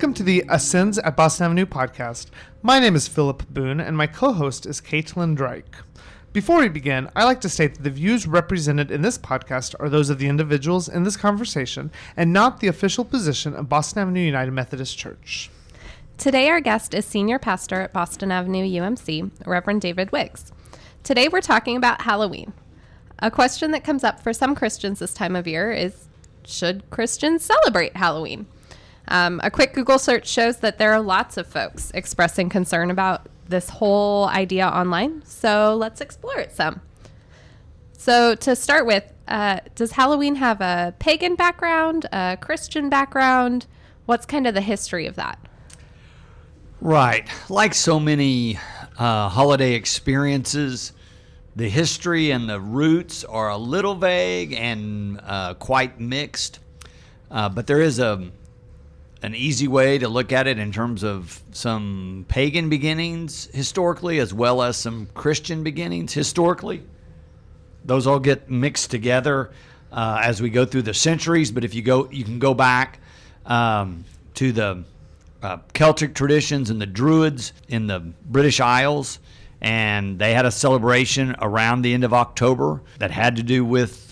Welcome to the Ascends at Boston Avenue podcast. My name is Philip Boone, and my co-host is Caitlin Drake. Before we begin, I like to state that the views represented in this podcast are those of the individuals in this conversation and not the official position of Boston Avenue United Methodist Church. Today our guest is Senior Pastor at Boston Avenue UMC, Reverend David Wiggs. Today we're talking about Halloween. A question that comes up for some Christians this time of year is, should Christians celebrate Halloween? A quick Google search shows that there are lots of folks expressing concern about this whole idea online, so let's explore it some. So to start with, does Halloween have a pagan background, a Christian background? What's kind of the history of that? Right. Like so many holiday experiences, the history and the roots are a little vague and quite mixed, but there is an easy way to look at it in terms of some pagan beginnings historically as well as some Christian beginnings historically. Those all get mixed together as we go through the centuries, but if you can go back to the Celtic traditions and the Druids in the British Isles, and they had a celebration around the end of October that had to do with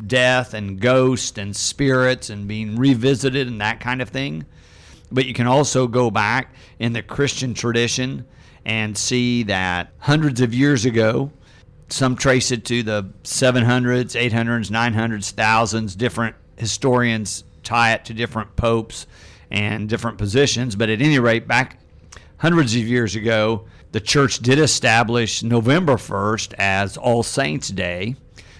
death and ghosts and spirits and being revisited and that kind of thing. But you can also go back in the Christian tradition and see that hundreds of years ago, some trace it to the 700s, 800s, 900s, thousands. Different historians tie it to different popes and different positions. But at any rate, back hundreds of years ago, the church did establish November 1st as All Saints' Day,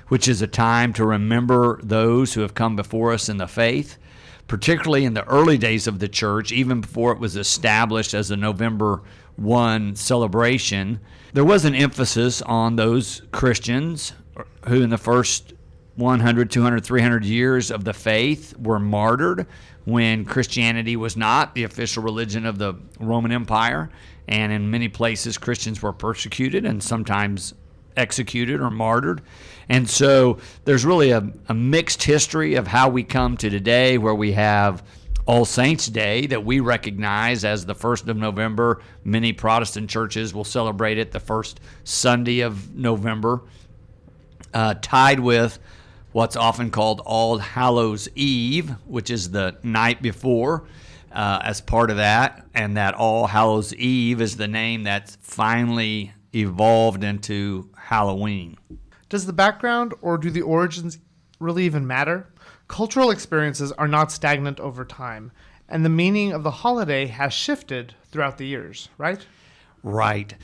which is a time to remember those who have come before us in the faith, particularly in the early days of the church, even before it was established as a November 1 celebration. There was an emphasis on those Christians who in the first 100, 200, 300 years of the faith were martyred when Christianity was not the official religion of the Roman Empire. And in many places, Christians were persecuted and sometimes executed or martyred. And so there's really a mixed history of how we come to today, where we have All Saints' Day that we recognize as the 1st of November. Many Protestant churches will celebrate it the first Sunday of November, tied with what's often called All Hallows' Eve, which is the night before, as part of that. And that All Hallows' Eve is the name that's finally evolved into Halloween. Does the background or do the origins really even matter? Cultural experiences are not stagnant over time, and the meaning of the holiday has shifted throughout the years, right? Right.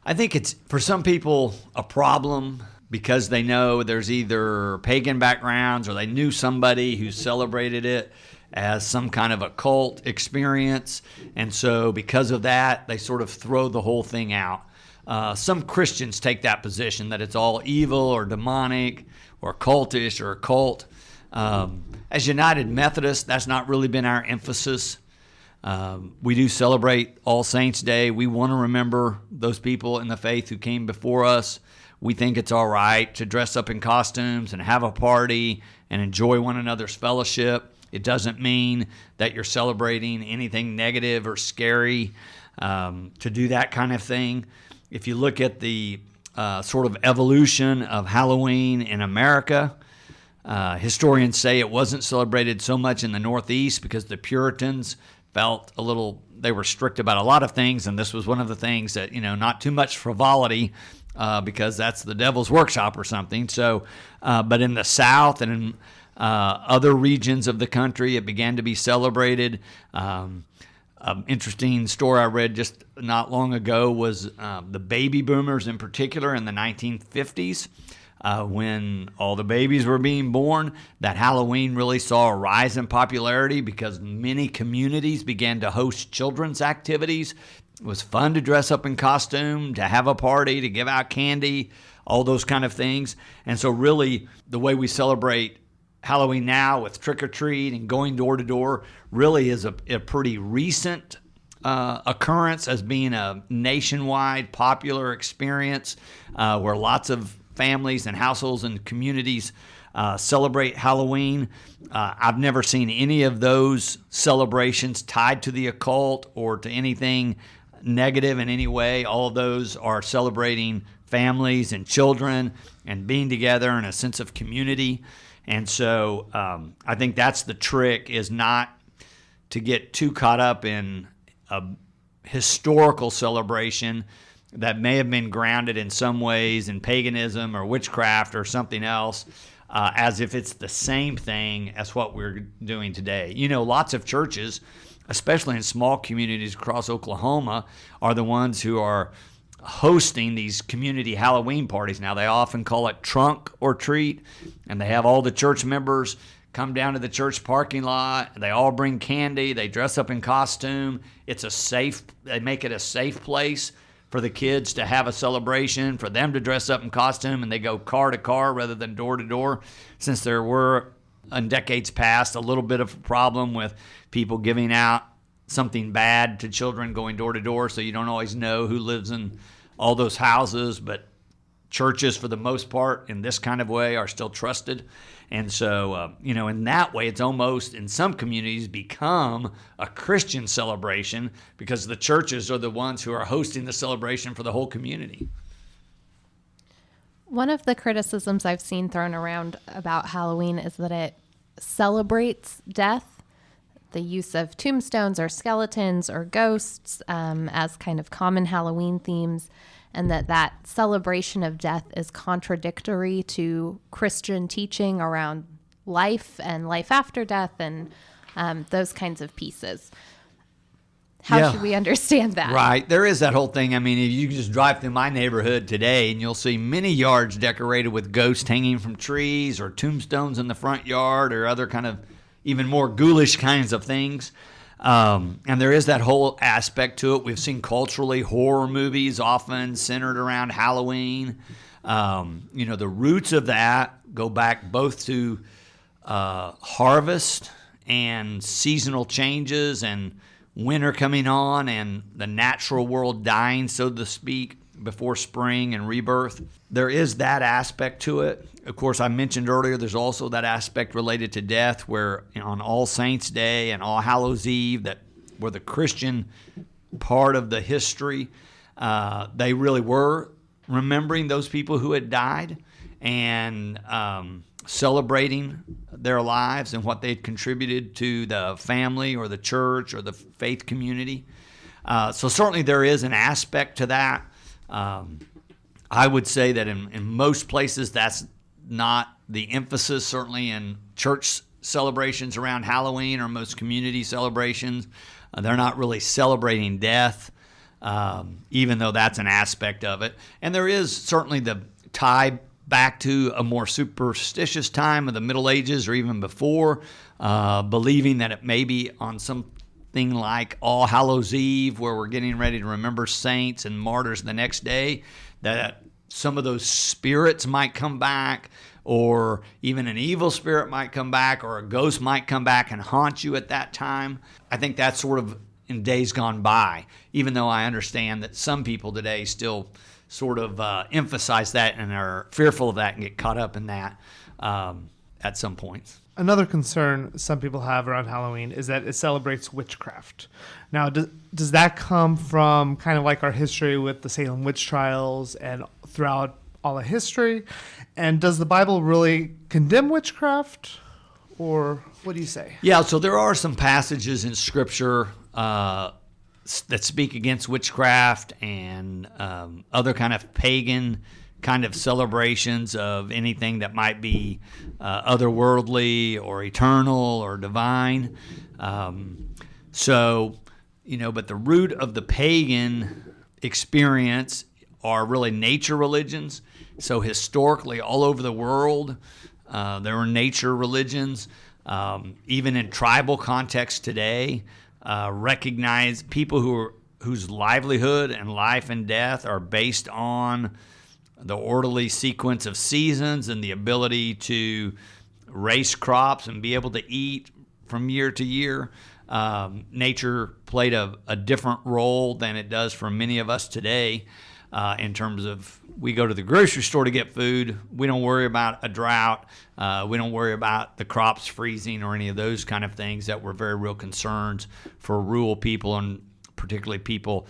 I think it's, for some people, a problem because they know there's either pagan backgrounds or they knew somebody who celebrated it as some kind of a cult experience, and so because of that, they sort of throw the whole thing out. Some Christians take that position that it's all evil or demonic or cultish or a cult. As United Methodist, that's not really been our emphasis. We do celebrate All Saints' Day. We want to remember those people in the faith who came before us. We think it's all right to dress up in costumes and have a party and enjoy one another's fellowship. It doesn't mean that you're celebrating anything negative or scary to do that kind of thing. If you look at the sort of evolution of Halloween in America, historians say it wasn't celebrated so much in the Northeast because the Puritans felt they were strict about a lot of things, and this was one of the things that, not too much frivolity because that's the devil's workshop or something. So, but in the South and in other regions of the country, it began to be celebrated. An interesting story I read just not long ago was the baby boomers in particular in the 1950s. When all the babies were being born, that Halloween really saw a rise in popularity because many communities began to host children's activities. It was fun to dress up in costume, to have a party, to give out candy, all those kind of things. And so really the way we celebrate Halloween now with trick-or-treat and going door to door really is a pretty recent occurrence as being a nationwide popular experience where lots of families and households and communities celebrate Halloween. I've never seen any of those celebrations tied to the occult or to anything negative in any way. All of those are celebrating families and children and being together in a sense of community. And so I think that's the trick, is not to get too caught up in a historical celebration that may have been grounded in some ways in paganism or witchcraft or something else, as if it's the same thing as what we're doing today. You know, lots of churches, especially in small communities across Oklahoma, are the ones who are hosting these community Halloween parties. Now, they often call it trunk or treat, and they have all the church members come down to the church parking lot. They all bring candy. They dress up in costume. They make it a safe place for the kids to have a celebration, for them to dress up in costume, and they go car to car rather than door to door, since there were, in decades past, a little bit of a problem with people giving out something bad to children going door to door, so you don't always know who lives in all those houses. But churches, for the most part, in this kind of way, are still trusted. And so, in that way, it's almost, in some communities, become a Christian celebration, because the churches are the ones who are hosting the celebration for the whole community. One of the criticisms I've seen thrown around about Halloween is that it celebrates death, the use of tombstones or skeletons or ghosts as kind of common Halloween themes, and that celebration of death is contradictory to Christian teaching around life and life after death and those kinds of pieces. How should we understand that? Right. There is that whole thing. I mean, if you just drive through my neighborhood today, and you'll see many yards decorated with ghosts hanging from trees or tombstones in the front yard or other kind of even more ghoulish kinds of things. And there is that whole aspect to it. We've seen culturally horror movies often centered around Halloween. The roots of that go back both to harvest and seasonal changes and winter coming on and the natural world dying, so to speak, before spring and rebirth. There is that aspect to it. Of course, I mentioned earlier, there's also that aspect related to death, where on All Saints Day and All Hallows Eve, that were the Christian part of the history, they really were remembering those people who had died and celebrating their lives and what they'd contributed to the family or the church or the faith community. So certainly there is an aspect to that. I would say that in most places that's not the emphasis, certainly in church celebrations around Halloween or most community celebrations. They're not really celebrating death, even though that's an aspect of it. And there is certainly the tie back to a more superstitious time of the Middle Ages or even before, believing that it may be on something like All Hallows Eve, where we're getting ready to remember saints and martyrs the next day, that some of those spirits might come back, or even an evil spirit might come back, or a ghost might come back and haunt you at that time. I think that's sort of in days gone by, even though I understand that some people today still sort of emphasize that and are fearful of that and get caught up in that at some points. Another concern some people have around Halloween is that it celebrates witchcraft. Now, does that come from kind of like our history with the Salem witch trials and throughout all of history? And does the Bible really condemn witchcraft? Or what do you say? Yeah, so there are some passages in Scripture that speak against witchcraft and other kind of pagan kind of celebrations of anything that might be otherworldly or eternal or divine. But the root of the pagan experience are really nature religions. So historically, all over the world, there were nature religions. Even in tribal context today, recognize people whose livelihood and life and death are based on the orderly sequence of seasons and the ability to raise crops and be able to eat from year to year. Nature played a different role than it does for many of us today. in terms of we go to the grocery store to get food. We don't worry about a drought. We don't worry about the crops freezing or any of those kind of things that were very real concerns for rural people and particularly people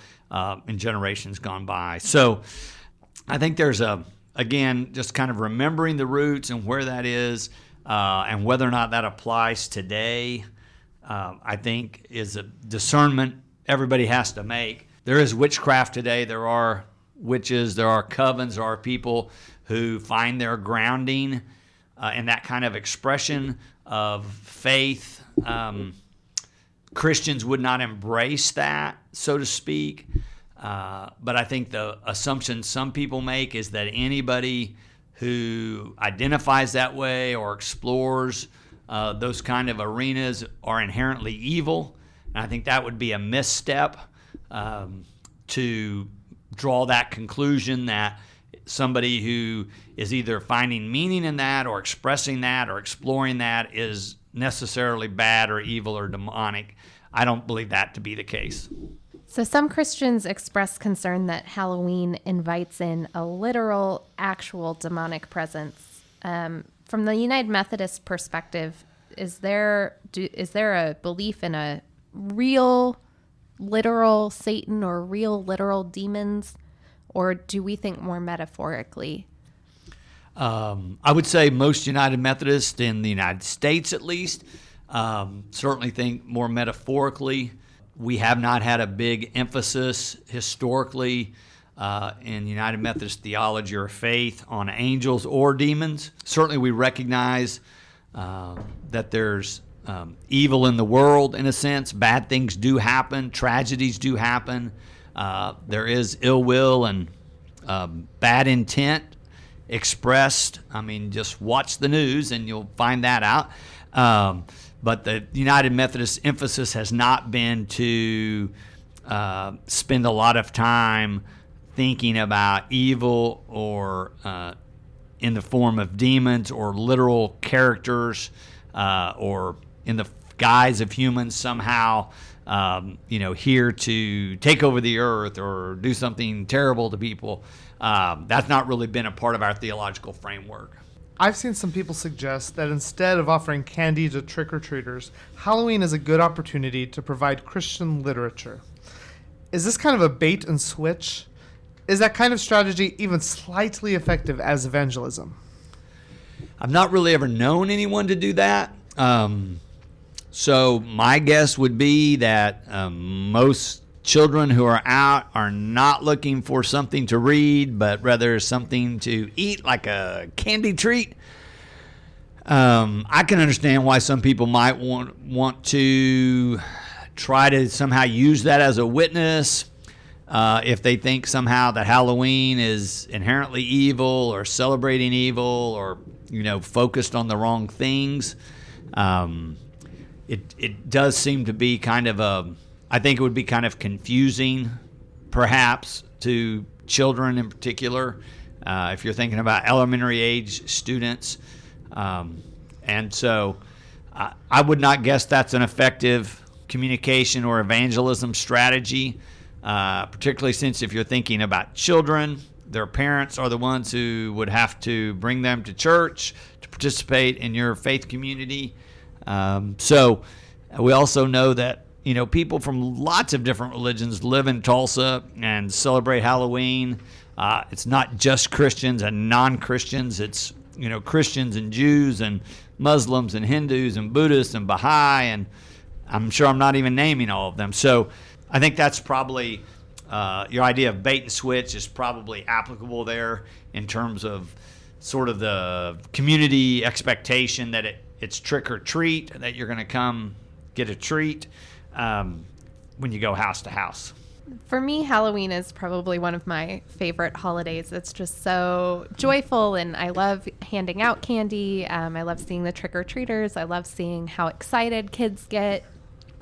in generations gone by. So I think there's again, just kind of remembering the roots and where that is and whether or not that applies today, I think is a discernment everybody has to make. There is witchcraft today. There are witches, there are covens, there are people who find their grounding in that kind of expression of faith. Christians would not embrace that, so to speak. But I think the assumption some people make is that anybody who identifies that way or explores those kind of arenas are inherently evil. And I think that would be a misstep to draw that conclusion that somebody who is either finding meaning in that or expressing that or exploring that is necessarily bad or evil or demonic. I don't believe that to be the case. So some Christians express concern that Halloween invites in a literal, actual demonic presence. From the United Methodist perspective, is there a belief in a real, literal Satan or real, literal demons, or do we think more metaphorically? I would say most United Methodists in the United States, at least, certainly think more metaphorically. We have not had a big emphasis historically in United Methodist theology or faith on angels or demons. Certainly we recognize that there's evil in the world, in a sense. Bad things do happen. Tragedies do happen. There is ill will and bad intent expressed. I mean, just watch the news and you'll find that out. But the United Methodist emphasis has not been to spend a lot of time thinking about evil or in the form of demons or literal characters or in the guise of humans somehow, here to take over the earth or do something terrible to people. That's not really been a part of our theological framework. I've seen some people suggest that instead of offering candy to trick-or-treaters, Halloween is a good opportunity to provide Christian literature. Is this kind of a bait and switch? Is that kind of strategy even slightly effective as evangelism? I've not really ever known anyone to do that. So my guess would be that most children who are out are not looking for something to read, but rather something to eat, like a candy treat. I can understand why some people might want to try to somehow use that as a witness if they think somehow that Halloween is inherently evil or celebrating evil or focused on the wrong things. It does seem to be kind of I think it would be kind of confusing, perhaps, to children in particular, if you're thinking about elementary age students. And so I would not guess that's an effective communication or evangelism strategy, particularly since if you're thinking about children, their parents are the ones who would have to bring them to church to participate in your faith community. So we also know that people from lots of different religions live in Tulsa and celebrate Halloween. It's not just Christians and non-Christians. It's, Christians and Jews and Muslims and Hindus and Buddhists and Baha'i, and I'm sure I'm not even naming all of them. So I think that's probably, your idea of bait and switch is probably applicable there in terms of sort of the community expectation that it's trick or treat, that you're going to come get a treat. When you go house to house. For me, Halloween is probably one of my favorite holidays. It's just so joyful, and I love handing out candy. I love seeing the trick-or-treaters. I love seeing how excited kids get.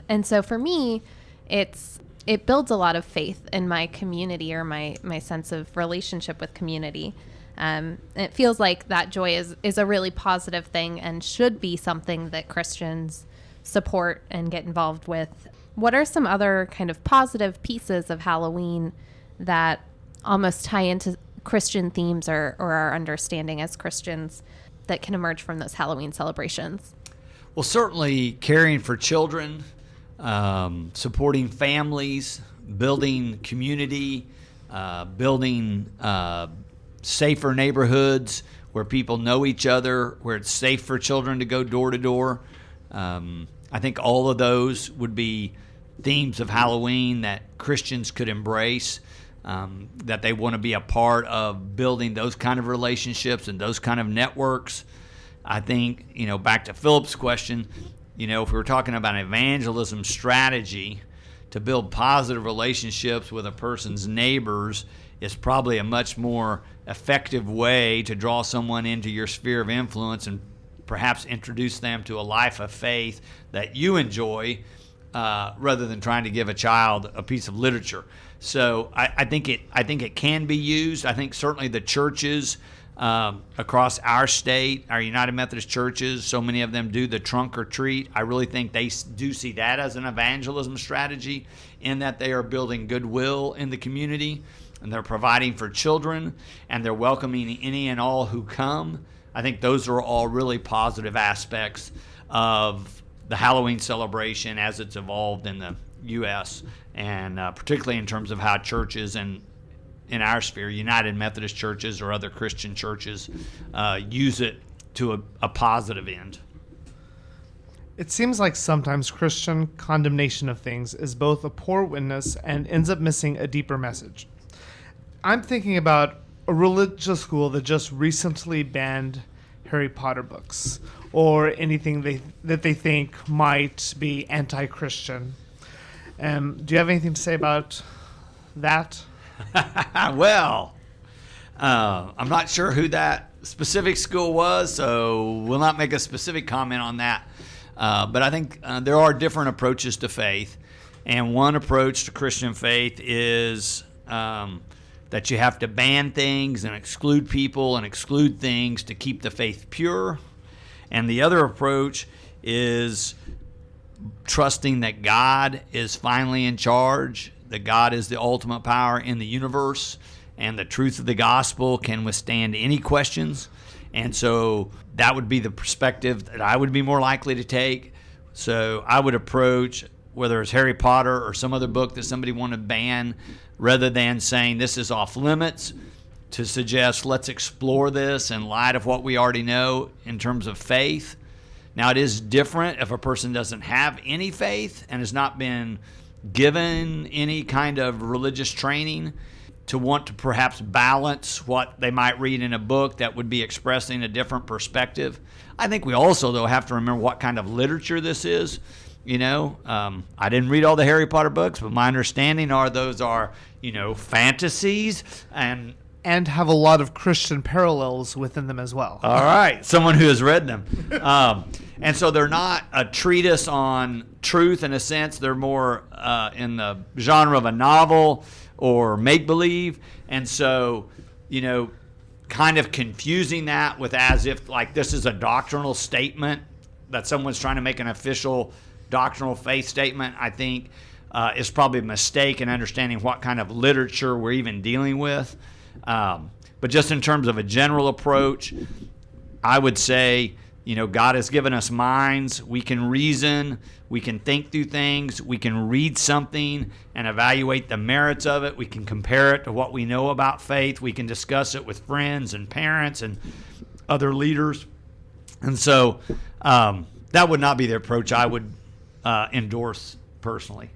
And so for me, it builds a lot of faith in my community or my sense of relationship with community. It feels like that joy is a really positive thing and should be something that Christians support and get involved with. What are some other kind of positive pieces of Halloween that almost tie into Christian themes or our understanding as Christians that can emerge from those Halloween celebrations? Well, certainly caring for children, supporting families, building community, building safer neighborhoods where people know each other, where it's safe for children to go door to door. I think all of those would be themes of Halloween that Christians could embrace, that they want to be a part of building those kind of relationships and those kind of networks. I think, back to Philip's question, if we were talking about an evangelism strategy to build positive relationships with a person's neighbors is probably a much more effective way to draw someone into your sphere of influence and perhaps introduce them to a life of faith that you enjoy, rather than trying to give a child a piece of literature. So I think it can be used. I think certainly the churches across our state, our United Methodist churches, so many of them do the trunk or treat. I really think they do see that as an evangelism strategy, in that they are building goodwill in the community, and they're providing for children, and they're welcoming any and all who come. I think those are all really positive aspects of the Halloween celebration as it's evolved in the U.S., and particularly in terms of how churches and in our sphere, United Methodist churches or other Christian churches, use it to a positive end. It seems like sometimes Christian condemnation of things is both a poor witness and ends up missing a deeper message. I'm thinking about a religious school that just recently banned Harry Potter books or anything that they think might be anti-Christian. Do you have anything to say about that? Well, I'm not sure who that specific school was, so we'll not make a specific comment on that. But I think there are different approaches to faith, and one approach to Christian faith is that you have to ban things and exclude people and exclude things to keep the faith pure. And the other approach is trusting that God is finally in charge, that God is the ultimate power in the universe, and the truth of the gospel can withstand any questions. And so that would be the perspective that I would be more likely to take. So I would approach, whether it's Harry Potter or some other book that somebody wanted to ban, rather than saying this is off limits, to suggest let's explore this in light of what we already know in terms of faith. Now, it is different if a person doesn't have any faith and has not been given any kind of religious training, to want to perhaps balance what they might read in a book that would be expressing a different perspective. I think we also, though, have to remember what kind of literature this is. I didn't read all the Harry Potter books, but my understanding are those are, fantasies and have a lot of Christian parallels within them as well. All right, someone who has read them. And so they're not a treatise on truth in a sense. They're more in the genre of a novel or make-believe. And so, kind of confusing that with as if like this is a doctrinal statement that someone's trying to make an official doctrinal faith statement, I think is probably a mistake in understanding what kind of literature we're even dealing with. But just in terms of a general approach, I would say, God has given us minds. We can reason. We can think through things. We can read something and evaluate the merits of it. We can compare it to what we know about faith. We can discuss it with friends and parents and other leaders. And so that would not be the approach I would endorse personally.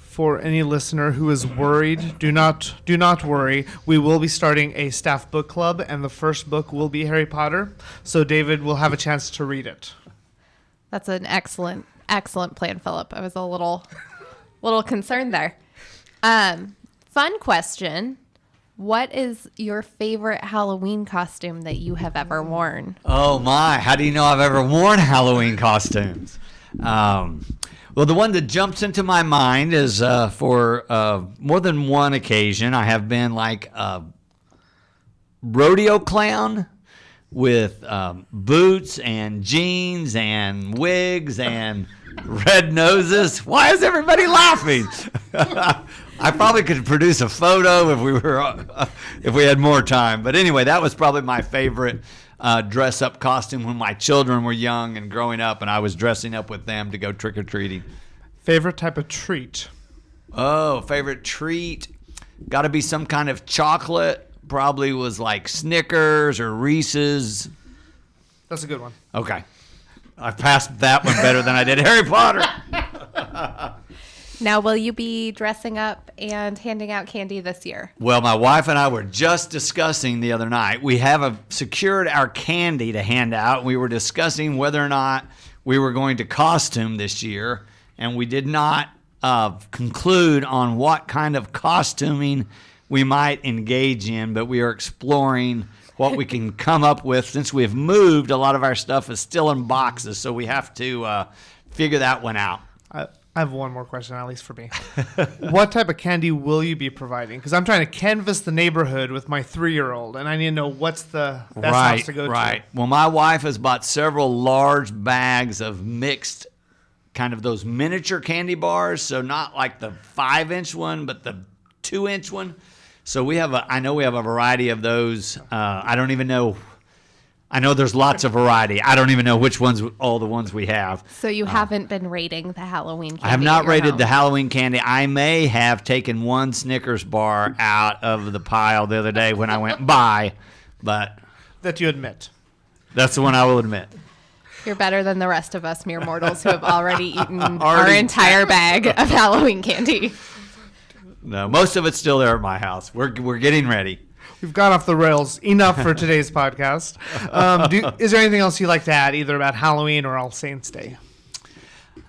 For any listener who is worried, do not worry. We will be starting a staff book club, and the first book will be Harry Potter. So David will have a chance to read it. That's an excellent plan, Philip. I was a little concerned there. Fun question. What is your favorite Halloween costume that you have ever worn? Oh my, how do you know I've ever worn Halloween costumes? Well, the one that jumps into my mind is for more than one occasion, I have been like a rodeo clown with boots and jeans and wigs and red noses. Why is everybody laughing? I probably could produce a photo if we had more time. But anyway, that was probably my favorite dress-up costume when my children were young and growing up, and I was dressing up with them to go trick-or-treating. Favorite type of treat? Oh, favorite treat? Got to be some kind of chocolate. Probably was like Snickers or Reese's. That's a good one. Okay. I passed that one better than I did Harry Potter. Now, will you be dressing up and handing out candy this year? Well, my wife and I were just discussing the other night. We have secured our candy to hand out. We were discussing whether or not we were going to costume this year, and we did not conclude on what kind of costuming we might engage in, but we are exploring what we can come up with. Since we've moved, a lot of our stuff is still in boxes, so we have to figure that one out. I have one more question, at least for me. What type of candy will you be providing? Because I'm trying to canvass the neighborhood with my 3-year-old, and I need to know what's the best house to go to. Right. Well, my wife has bought several large bags of mixed kind of those miniature candy bars, so not like the 5-inch one, but the 2-inch one. So I know we have a variety of those. I don't even know. I know there's lots of variety. I don't even know which ones, all the ones we have. So you haven't been rating the Halloween candy? I have not rated home. the Halloween candy. I may have taken one Snickers bar out of the pile the other day when I went by, but That you admit. that's the one I will admit. You're better than the rest of us mere mortals who have already eaten our entire bag of Halloween candy. No, most of it's still there at my house. We're getting ready. We've gone off the rails enough for today's podcast. Is there anything else you'd like to add, either about Halloween or All Saints Day?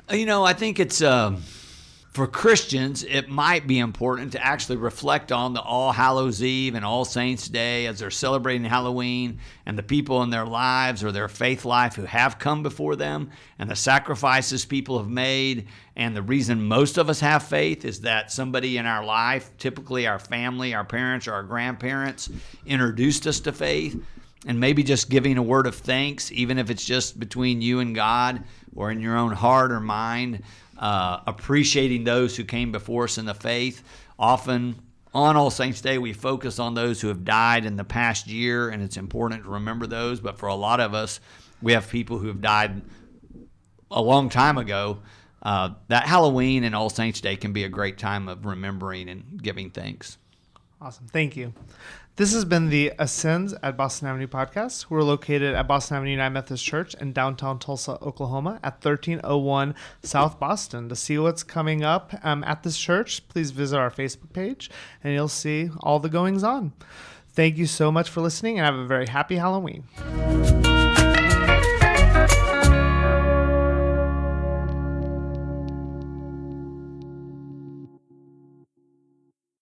I think it's for Christians, it might be important to actually reflect on the All Hallows Eve and All Saints Day as they're celebrating Halloween, and the people in their lives or their faith life who have come before them, and the sacrifices people have made. And the reason most of us have faith is that somebody in our life, typically our family, our parents, or our grandparents, introduced us to faith. And maybe just giving a word of thanks, even if it's just between you and God or in your own heart or mind, appreciating those who came before us in the faith. Often on All Saints Day, we focus on those who have died in the past year, and it's important to remember those. But for a lot of us, we have people who have died a long time ago. That Halloween and All Saints Day can be a great time of remembering and giving thanks. Awesome. Thank you. This has been the Ascends at Boston Avenue podcast. We're located at Boston Avenue United Methodist Church in downtown Tulsa, Oklahoma at 1301 South Boston. To see what's coming up at this church, please visit our Facebook page and you'll see all the goings on. Thank you so much for listening and have a very happy Halloween.